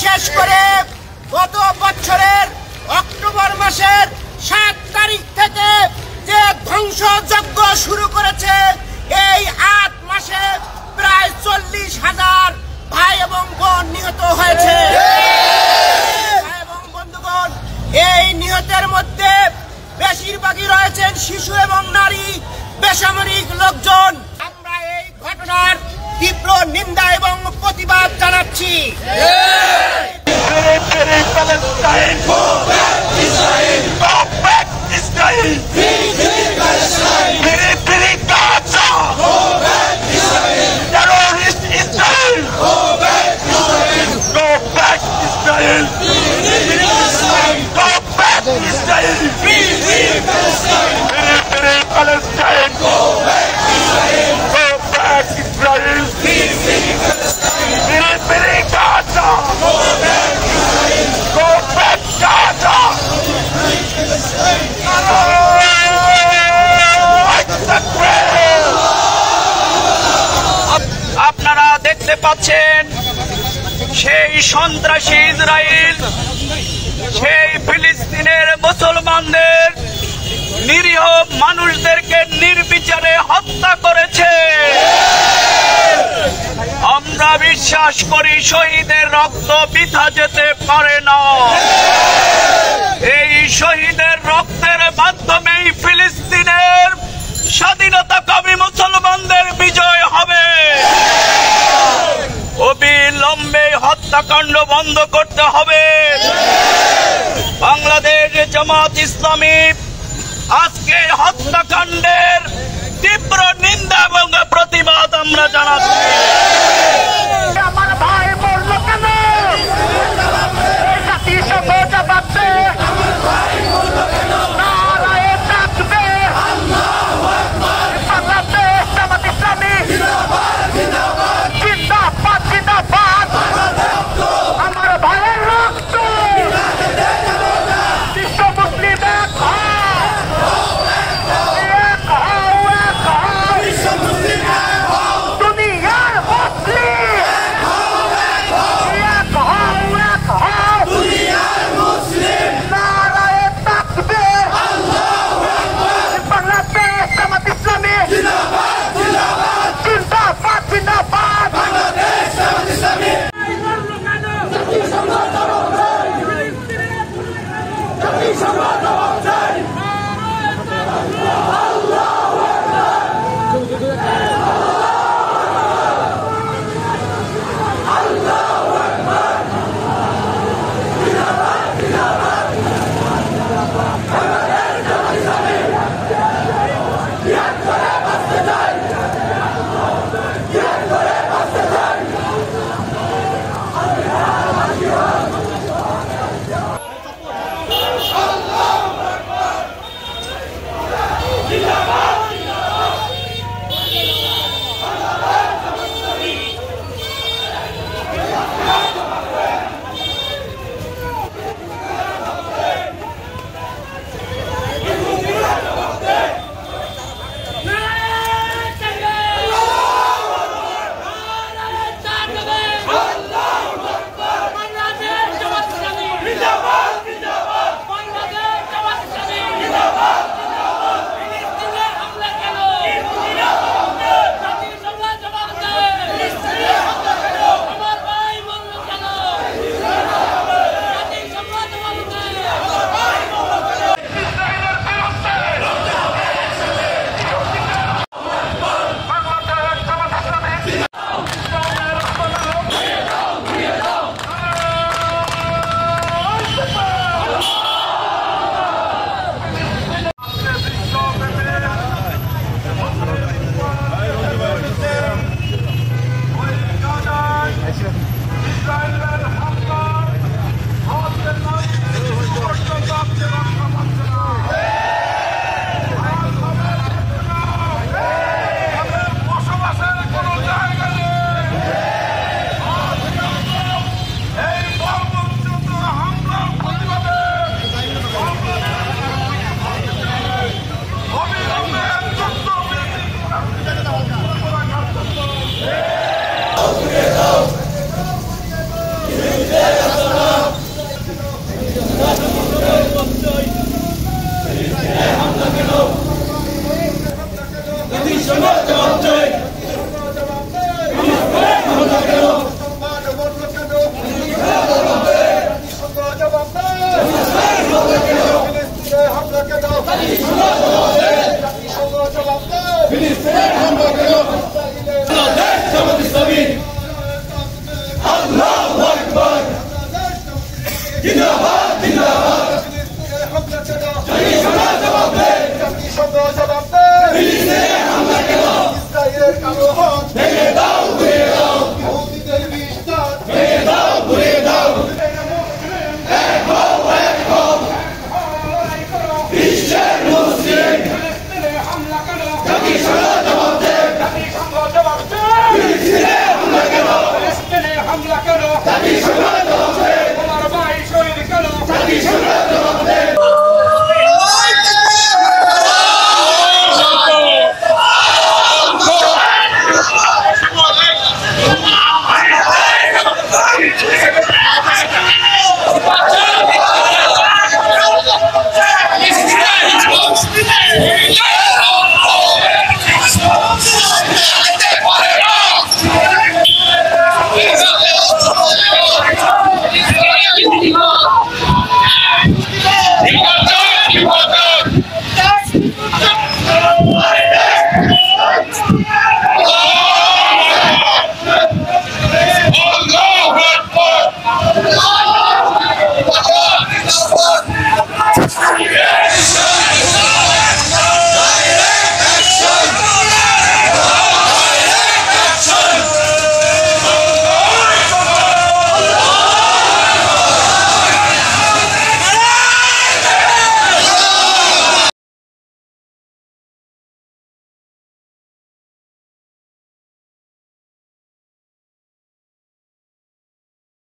বিশেষ করে গত বছরের অক্টোবর মাসের 7 তারিখ থেকে যে ধ্বংসযজ্ঞ শুরু করেছে, এই 8 মাসে প্রায় 40,000 ভাই এবং বোন নিহত হয়েছে। ভাই এবং বন্ধুগণ, এই নিহতের মধ্যে বেশিরভাগই রয়েছেন শিশু এবং নারী, বেসামরিক লোকজন। আমরা এই ঘটনার তীব্র নিন্দা এবং প্রতিবাদ জানাচ্ছি। আপনারা দেখতে পাচ্ছেন সেই সন্ত্রাসী ইসরায়েল সেই ফিলিস্তিনের মুসলমানদের নিরীহ মানুষদেরকে নির্বিচারে হত্যা করেছে। আমরা বিশ্বাস করি শহীদের রক্ত বৃথা যেতে পারে না। এই শহীদের রক্তের মাধ্যমেই ফিলিস্তিনের স্বাধীনতাকামী মুসলমানদের বিজয় হবে। অবিলম্বে হত্যাকাণ্ড বন্ধ করতে হবে। বাংলাদেশ জামাত ইসলামী আজকে হত্যাকাণ্ডের তীব্র নিন্দা এবং প্রতিবাদ আমরা জানাচ্ছি। আমার ভাই মরল কেন? জাতিসংঘ জানাচ্ছে নারায়ে তাকবীর। বাংলাদেশ জামাত ইসলামী জিন্দাবাদ জিন্দাবাদ। আমার ভাইয়ের রক্ত বিশ্ব মুসলিম এক দুনিয়ার মুসলিম নারায়ে তাকবীর। বাংলাদেশ জামাত ইসলামী জিন্দাবাদ জিন্দাবাদ। জাতিসংঘ